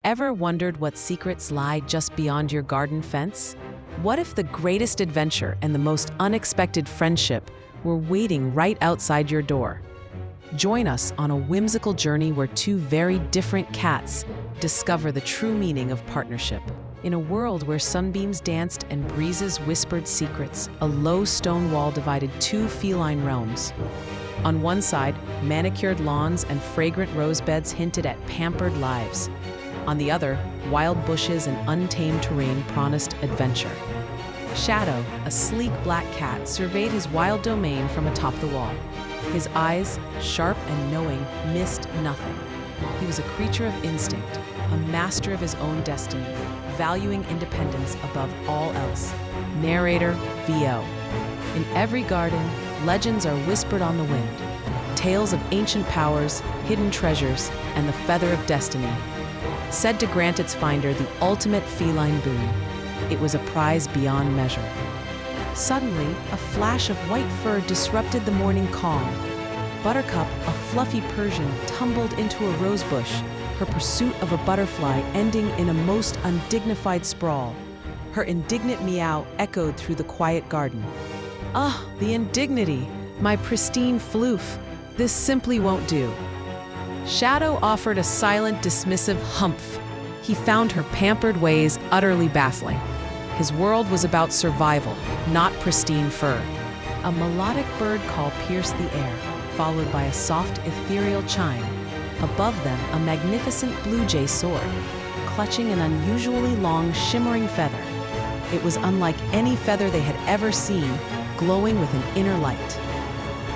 Ever wondered what secrets lie just beyond your garden fence? What if the greatest adventure and the most unexpected friendship were waiting right outside your door? Join us on a whimsical journey where two very different cats discover the true meaning of partnership. In a world where sunbeams danced and breezes whispered secrets, a low stone wall divided two feline realms. On one side, manicured lawns and fragrant rose beds hinted at pampered lives. On the other, wild bushes and untamed terrain promised adventure. Shadow, a sleek black cat, surveyed his wild domain from atop the wall. His eyes, sharp and knowing, missed nothing. He was a creature of instinct, a master of his own destiny, valuing independence above all else. Narrator VO. In every garden, legends are whispered on the wind. Tales of ancient powers, hidden treasures, and the feather of destiny. Said to grant its finder the ultimate feline boon. It was a prize beyond measure. Suddenly, a flash of white fur disrupted the morning calm. Buttercup, a fluffy Persian, tumbled into a rosebush, her pursuit of a butterfly ending in a most undignified sprawl. Her indignant meow echoed through the quiet garden. Ah, the indignity! My pristine floof! This simply won't do. Shadow offered a silent, dismissive humph. He found her pampered ways utterly baffling. His world was about survival, not pristine fur. A melodic bird call pierced the air, followed by a soft, ethereal chime. Above them, a magnificent blue jay soared, clutching an unusually long, shimmering feather. It was unlike any feather they had ever seen, glowing with an inner light.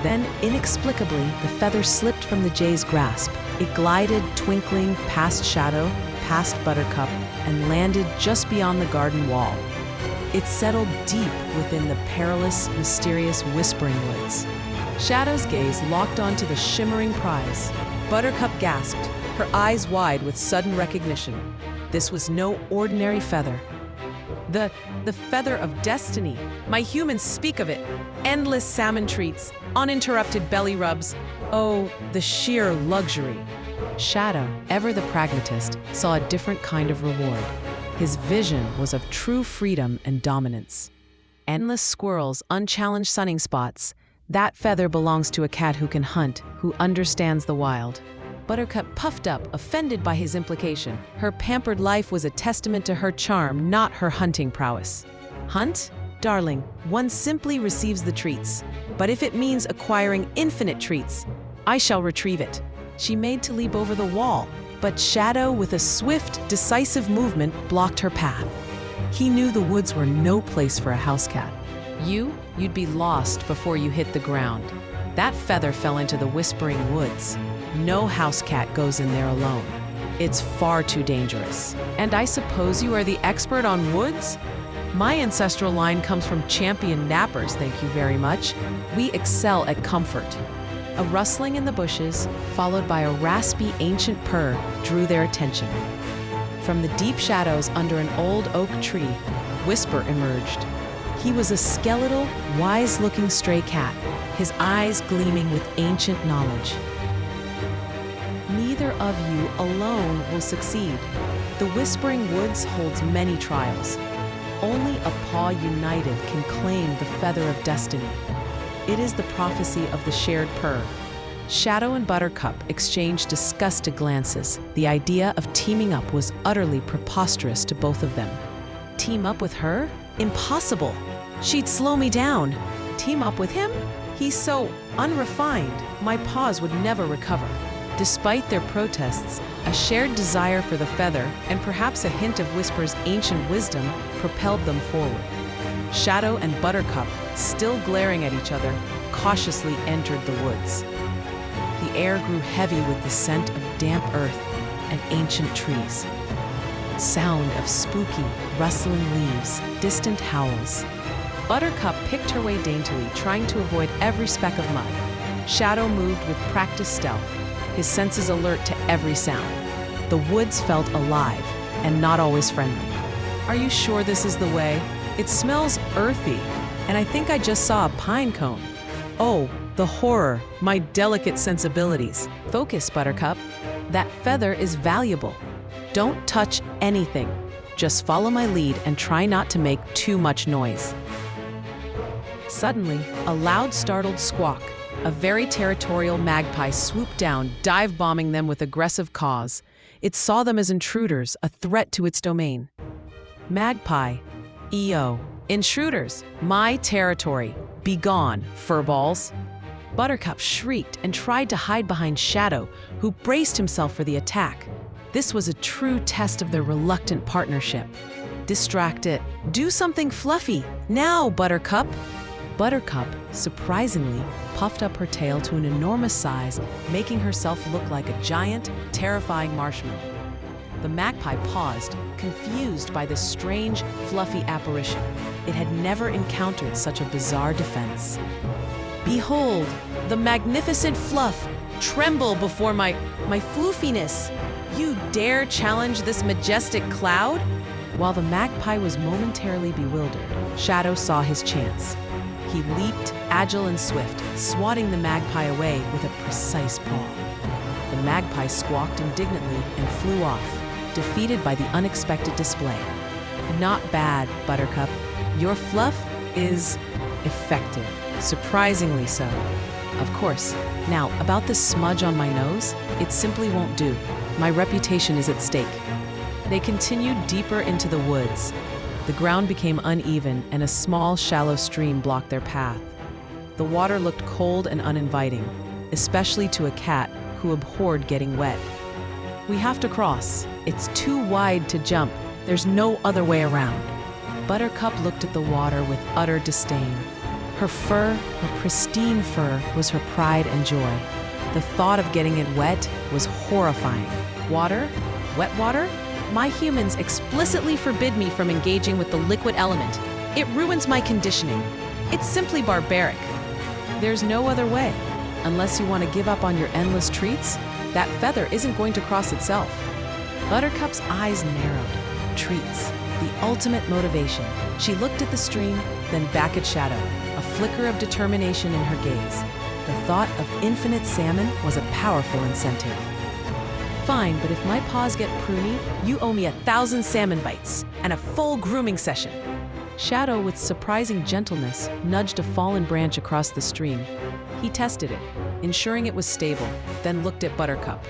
Then, inexplicably, the feather slipped from the jay's grasp. It glided, twinkling, past Shadow, past Buttercup, and landed just beyond the garden wall. It settled deep within the perilous, mysterious Whispering Woods. Shadow's gaze locked onto the shimmering prize. Buttercup gasped, her eyes wide with sudden recognition. This was no ordinary feather. The feather of destiny. My humans speak of it. Endless salmon treats, uninterrupted belly rubs. Oh, the sheer luxury. Shadow, ever the pragmatist, saw a different kind of reward. His vision was of true freedom and dominance. Endless squirrels, unchallenged sunning spots. That feather belongs to a cat who can hunt, who understands the wild. Buttercup puffed up, offended by his implication. Her pampered life was a testament to her charm, not her hunting prowess. Hunt? Darling, one simply receives the treats. But if it means acquiring infinite treats, I shall retrieve it. She made to leap over the wall, but Shadow, with a swift, decisive movement, blocked her path. He knew the woods were no place for a house cat. You'd be lost before you hit the ground. That feather fell into the Whispering Woods. No house cat goes in there alone. It's far too dangerous. And I suppose you are the expert on woods? My ancestral line comes from champion nappers, thank you very much. We excel at comfort. A rustling in the bushes, followed by a raspy ancient purr, drew their attention. From the deep shadows under an old oak tree, Whisper emerged. He was a skeletal, wise-looking stray cat, his eyes gleaming with ancient knowledge. Neither of you alone will succeed. The Whispering Woods holds many trials. Only a paw united can claim the feather of destiny. It is the prophecy of the shared purr. Shadow and Buttercup exchanged disgusted glances. The idea of teaming up was utterly preposterous to both of them. Team up with her? Impossible! She'd slow me down. Team up with him? He's so unrefined. My paws would never recover. Despite their protests, a shared desire for the feather and perhaps a hint of Whisper's ancient wisdom propelled them forward. Shadow and Buttercup, still glaring at each other, cautiously entered the woods. The air grew heavy with the scent of damp earth and ancient trees. Sound of spooky, rustling leaves, distant howls. Buttercup picked her way daintily, trying to avoid every speck of mud. Shadow moved with practiced stealth, his senses alert to every sound. The woods felt alive and not always friendly. Are you sure this is the way? It smells earthy, and I think I just saw a pine cone. Oh, the horror, my delicate sensibilities. Focus, Buttercup. That feather is valuable. Don't touch anything. Just follow my lead and try not to make too much noise." Suddenly, a loud, startled squawk. A very territorial magpie swooped down, dive-bombing them with aggressive caws. It saw them as intruders, a threat to its domain. Magpie. EO. Intruders. My territory. Be gone, furballs. Buttercup shrieked and tried to hide behind Shadow, who braced himself for the attack. This was a true test of their reluctant partnership. Distract it. Do something fluffy. Now, Buttercup. Buttercup, surprisingly, puffed up her tail to an enormous size, making herself look like a giant, terrifying marshmallow. The magpie paused, confused by this strange, fluffy apparition. It had never encountered such a bizarre defense. "Behold, the magnificent fluff! Tremble before my floofiness! You dare challenge this majestic cloud?" While the magpie was momentarily bewildered, Shadow saw his chance. He leaped, agile and swift, swatting the magpie away with a precise paw. The magpie squawked indignantly and flew off, defeated by the unexpected display. "Not bad, Buttercup. Your fluff is effective, surprisingly so. Of course, now about this smudge on my nose, it simply won't do. My reputation is at stake." They continued deeper into the woods. The ground became uneven and a small, shallow stream blocked their path. The water looked cold and uninviting, especially to a cat who abhorred getting wet. "We have to cross. It's too wide to jump. There's no other way around." Buttercup looked at the water with utter disdain. Her fur, her pristine fur, was her pride and joy. The thought of getting it wet was horrifying. "Water? Wet water? My humans explicitly forbid me from engaging with the liquid element. It ruins my conditioning. It's simply barbaric." "There's no other way. Unless you want to give up on your endless treats, that feather isn't going to cross itself." Buttercup's eyes narrowed. Treats. The ultimate motivation. She looked at the stream, then back at Shadow, a flicker of determination in her gaze. The thought of infinite salmon was a powerful incentive. "Fine, but if my paws get pruny, you owe me 1,000 salmon bites and a full grooming session." Shadow, with surprising gentleness, nudged a fallen branch across the stream. He tested it, ensuring it was stable, then looked at Buttercup.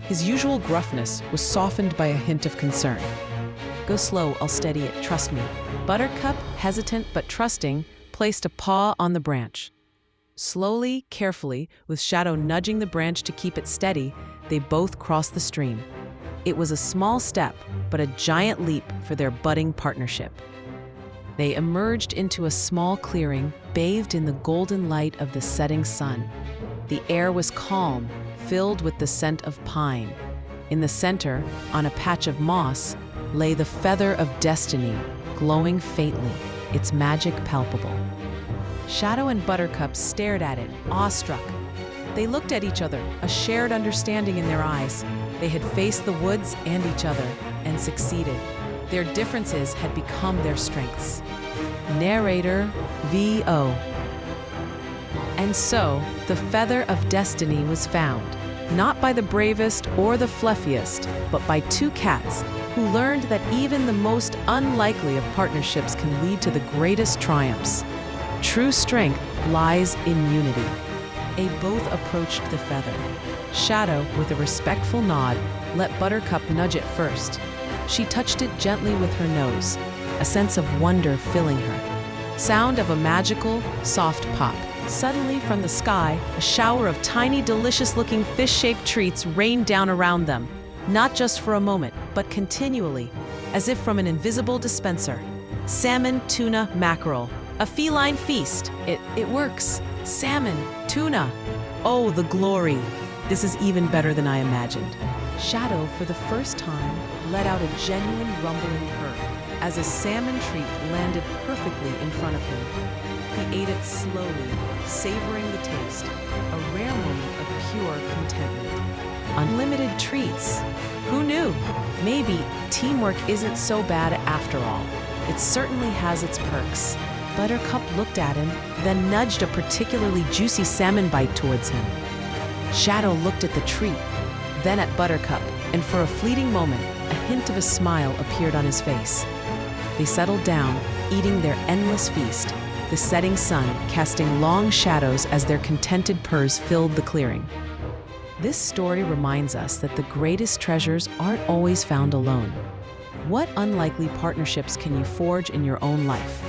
His usual gruffness was softened by a hint of concern. "Go slow, I'll steady it, trust me." Buttercup, hesitant but trusting, placed a paw on the branch. Slowly, carefully, with Shadow nudging the branch to keep it steady, they both crossed the stream. It was a small step, but a giant leap for their budding partnership. They emerged into a small clearing, bathed in the golden light of the setting sun. The air was calm, filled with the scent of pine. In the center, on a patch of moss, lay the feather of destiny, glowing faintly, its magic palpable. Shadow and Buttercup stared at it, awestruck. They looked at each other, a shared understanding in their eyes. They had faced the woods and each other, and succeeded. Their differences had become their strengths. Narrator VO. And so, the feather of destiny was found, not by the bravest or the fluffiest, but by two cats who learned that even the most unlikely of partnerships can lead to the greatest triumphs. True strength lies in unity. They both approached the feather. Shadow, with a respectful nod, let Buttercup nudge it first. She touched it gently with her nose, a sense of wonder filling her. Sound of a magical, soft pop. Suddenly, from the sky, a shower of tiny, delicious-looking fish-shaped treats rained down around them, not just for a moment, but continually, as if from an invisible dispenser. Salmon, tuna, mackerel. A feline feast. It works. Salmon, tuna. Oh, the glory. This is even better than I imagined. Shadow, for the first time, let out a genuine rumbling purr as a salmon treat landed perfectly in front of him. He ate it slowly, savoring the taste, a rare moment of pure contentment. Unlimited treats. Who knew? Maybe teamwork isn't so bad after all. It certainly has its perks. Buttercup looked at him, then nudged a particularly juicy salmon bite towards him. Shadow looked at the treat, then at Buttercup, and for a fleeting moment, a hint of a smile appeared on his face. They settled down, eating their endless feast, the setting sun casting long shadows as their contented purrs filled the clearing. This story reminds us that the greatest treasures aren't always found alone. What unlikely partnerships can you forge in your own life?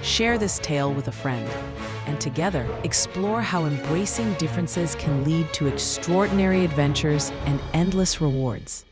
Share this tale with a friend, and together explore how embracing differences can lead to extraordinary adventures and endless rewards.